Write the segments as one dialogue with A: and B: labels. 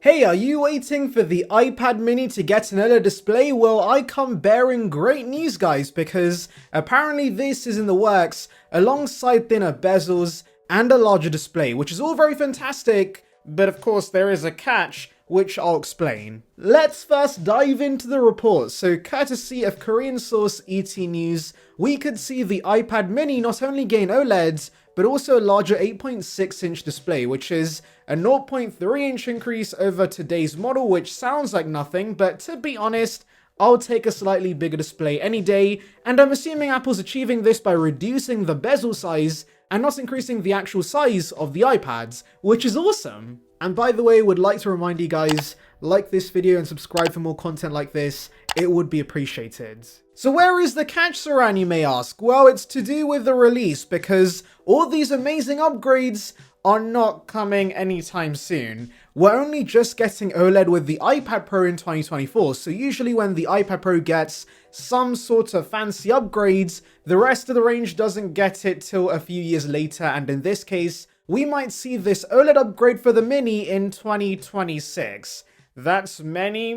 A: Hey, are you waiting for the iPad mini to get an OLED display? Well, I come bearing great news, guys, because apparently this is in the works alongside thinner bezels and a larger display, which is all very fantastic, but of course there is a catch, which I'll explain. Let's first dive into the report. So courtesy of Korean source ET News, we could see the iPad mini not only gain OLEDs, but also a larger 8.6-inch display, which is a 0.3-inch increase over today's model, which sounds like nothing, but to be honest, I'll take a slightly bigger display any day, and I'm assuming Apple's achieving this by reducing the bezel size and not increasing the actual size of the iPads, which is awesome. And by the way, would like to remind you guys, like this video and subscribe for more content like this, it would be appreciated. So where is the catch, Saran, you may ask? Well, it's to do with the release, because all these amazing upgrades are not coming anytime soon. We're only just getting OLED with the iPad Pro in 2024, so usually when the iPad Pro gets some sort of fancy upgrades, the rest of the range doesn't get it till a few years later, and in this case, we might see this OLED upgrade for the Mini in 2026. That's many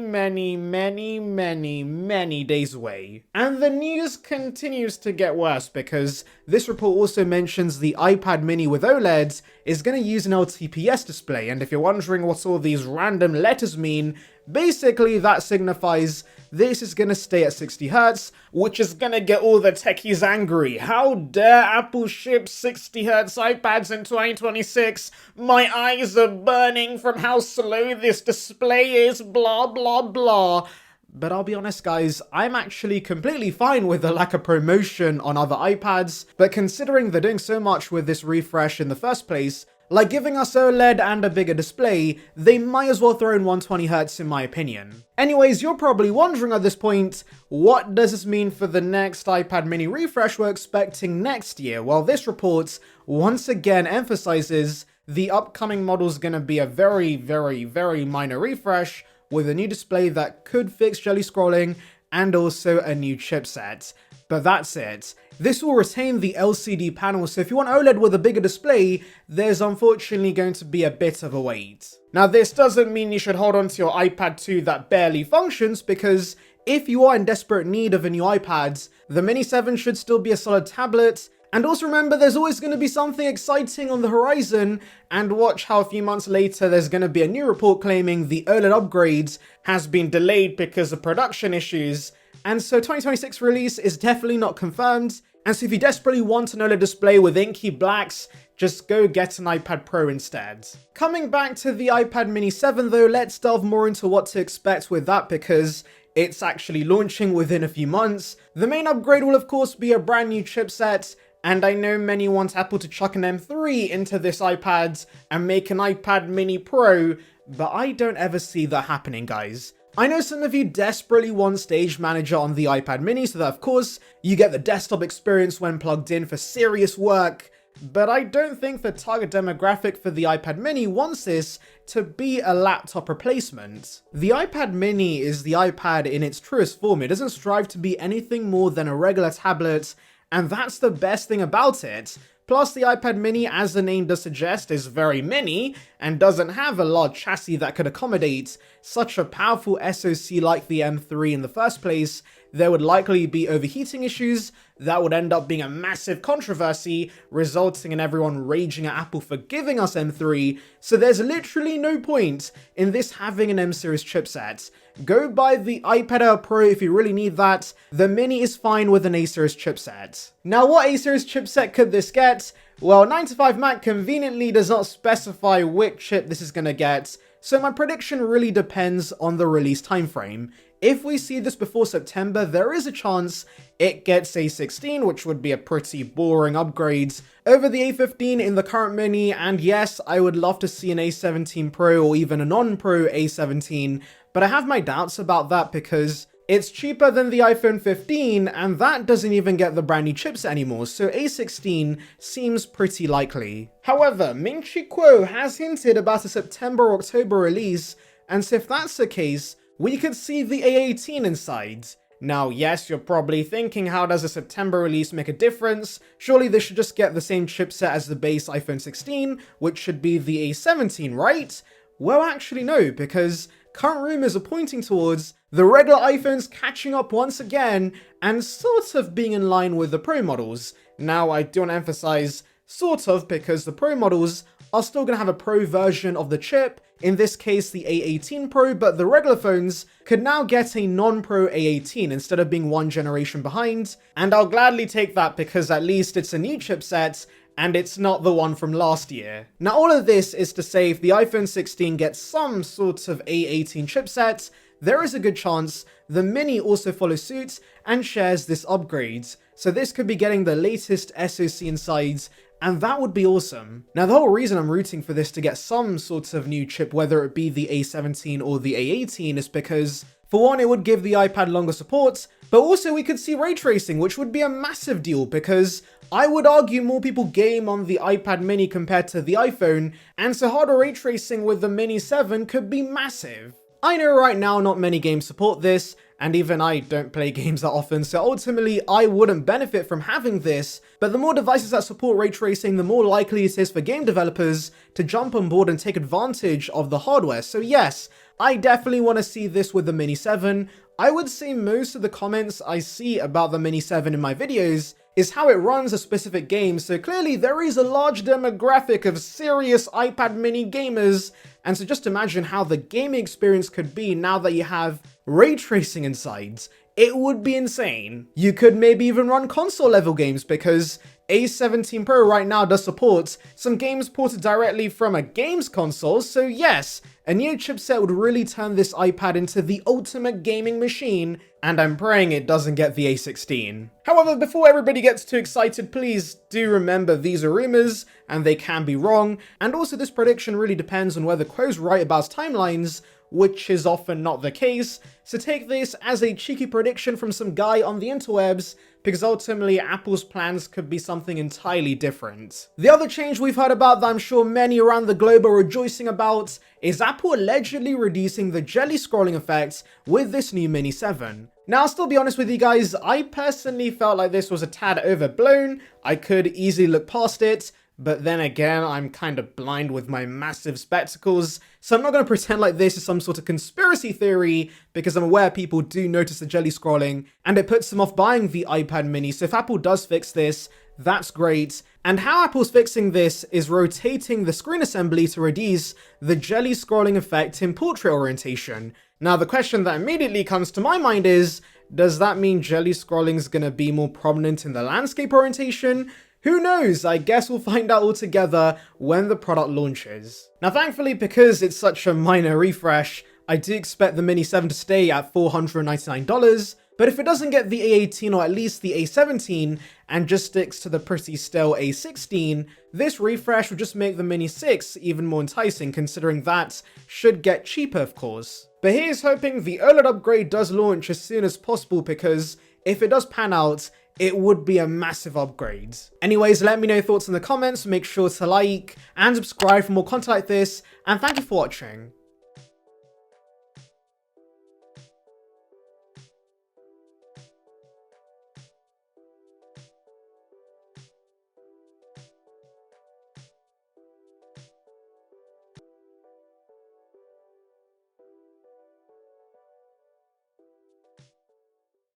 A: days away. And the news continues to get worse because this report also mentions the iPad mini with OLEDs is going to use an LTPS display, and if you're wondering what all these random letters mean, basically that signifies this is going to stay at 60Hz, which is going to get all the techies angry. How dare Apple ship 60Hz iPads in 2026? My eyes are burning from how slow this display is, blah blah blah. But I'll be honest guys, I'm actually completely fine with the lack of promotion on other iPads, but considering they're doing so much with this refresh in the first place, like giving us OLED and a bigger display, they might as well throw in 120Hz in my opinion. Anyways, you're probably wondering at this point, what does this mean for the next iPad mini refresh we're expecting next year? Well, this report once again emphasizes the upcoming model is going to be a very minor refresh with a new display that could fix jelly scrolling and also a new chipset. But that's it. This will retain the LCD panel, so if you want OLED with a bigger display, there's unfortunately going to be a bit of a wait. Now this doesn't mean you should hold on to your iPad 2 that barely functions, because if you are in desperate need of a new iPad, the Mini 7 should still be a solid tablet. And also remember, there's always going to be something exciting on the horizon, and watch how a few months later there's going to be a new report claiming the OLED upgrades has been delayed because of production issues. And so 2026 release is definitely not confirmed, and so if you desperately want an OLED display with inky blacks, just go get an iPad Pro instead. Coming back to the iPad mini 7 though, let's delve more into what to expect with that because it's actually launching within a few months. The main upgrade will of course be a brand new chipset, and I know many want Apple to chuck an M3 into this iPad and make an iPad mini Pro, but I don't ever see that happening, guys. I know some of you desperately want Stage Manager on the iPad mini so that of course you get the desktop experience when plugged in for serious work, but I don't think the target demographic for the iPad mini wants this to be a laptop replacement. The iPad mini is the iPad in its truest form. It doesn't strive to be anything more than a regular tablet, and that's the best thing about it. Plus, the iPad mini, as the name does suggest, is very mini and doesn't have a large chassis that could accommodate such a powerful SoC like the M3 in the first place. There would likely be overheating issues that would end up being a massive controversy, resulting in everyone raging at Apple for giving us M3, so there's literally no point in this having an M-series chipset. Go buy the iPad Air Pro if you really need that. The Mini is fine with an A-series chipset. Now, what A-series chipset could this get? Well, 9to5Mac conveniently does not specify which chip this is going to get, so my prediction really depends on the release timeframe. If we see this before September, there is a chance it gets A16, which would be a pretty boring upgrade over the A15 in the current Mini, and yes, I would love to see an A17 Pro or even a non-Pro A17, but I have my doubts about that because it's cheaper than the iPhone 15, and that doesn't even get the brand new chipset anymore, so A16 seems pretty likely. However, Ming-Chi Kuo has hinted about a September or October release, and so if that's the case, we could see the A18 inside. Now, yes, you're probably thinking, how does a September release make a difference? Surely they should just get the same chipset as the base iPhone 16, which should be the A17, right? Well, actually no, because current rumors are pointing towards the regular iPhones catching up once again and sort of being in line with the Pro models. Now, I do want to emphasize sort of, because the Pro models are still going to have a Pro version of the chip, in this case the A18 Pro, but the regular phones could now get a non-Pro A18 instead of being one generation behind, and I'll gladly take that because at least it's a new chipset and it's not the one from last year. Now, all of this is to say if the iPhone 16 gets some sort of A18 chipset, there is a good chance the Mini also follows suit and shares this upgrade. So this could be getting the latest SoC inside, and that would be awesome. Now, the whole reason I'm rooting for this to get some sort of new chip, whether it be the A17 or the A18, is because, for one, it would give the iPad longer support, but also we could see ray tracing, which would be a massive deal because I would argue more people game on the iPad mini compared to the iPhone, and so hardware ray tracing with the Mini 7 could be massive. I know right now not many games support this, and even I don't play games that often, so ultimately I wouldn't benefit from having this, but the more devices that support ray tracing, the more likely it is for game developers to jump on board and take advantage of the hardware. So yes, I definitely want to see this with the Mini 7. I would say most of the comments I see about the Mini 7 in my videos is how it runs a specific game, so clearly there is a large demographic of serious iPad mini gamers, and so just imagine how the gaming experience could be now that you have ray tracing inside. It would be insane. You could maybe even run console level games because A17 Pro right now does support some games ported directly from a games console, so yes, a new chipset would really turn this iPad into the ultimate gaming machine, and I'm praying it doesn't get the A16. However, before everybody gets too excited, please do remember these are rumors, and they can be wrong, and also this prediction really depends on whether Quo's right about timelines, which is often not the case, so take this as a cheeky prediction from some guy on the interwebs, because ultimately Apple's plans could be something entirely different. The other change we've heard about that I'm sure many around the globe are rejoicing about is Apple allegedly reducing the jelly scrolling effect with this new Mini 7. Now, I'll still be honest with you guys, I personally felt like this was a tad overblown. I could easily look past it, but then again, I'm kind of blind with my massive spectacles, so I'm not going to pretend like this is some sort of conspiracy theory, because I'm aware people do notice the jelly scrolling, and it puts them off buying the iPad mini, so if Apple does fix this, that's great. And how Apple's fixing this is rotating the screen assembly to reduce the jelly scrolling effect in portrait orientation. Now, the question that immediately comes to my mind is, does that mean jelly scrolling is going to be more prominent in the landscape orientation? Who knows? I guess we'll find out all together when the product launches. Now, thankfully, because it's such a minor refresh, I do expect the Mini 7 to stay at $499, but if it doesn't get the A18 or at least the A17 and just sticks to the pretty stale A16, this refresh would just make the Mini 6 even more enticing, considering that should get cheaper, of course. But here's hoping the OLED upgrade does launch as soon as possible, because if it does pan out, it would be a massive upgrade. Anyways, let me know your thoughts in the comments, make sure to like and subscribe for more content like this, and thank you for watching.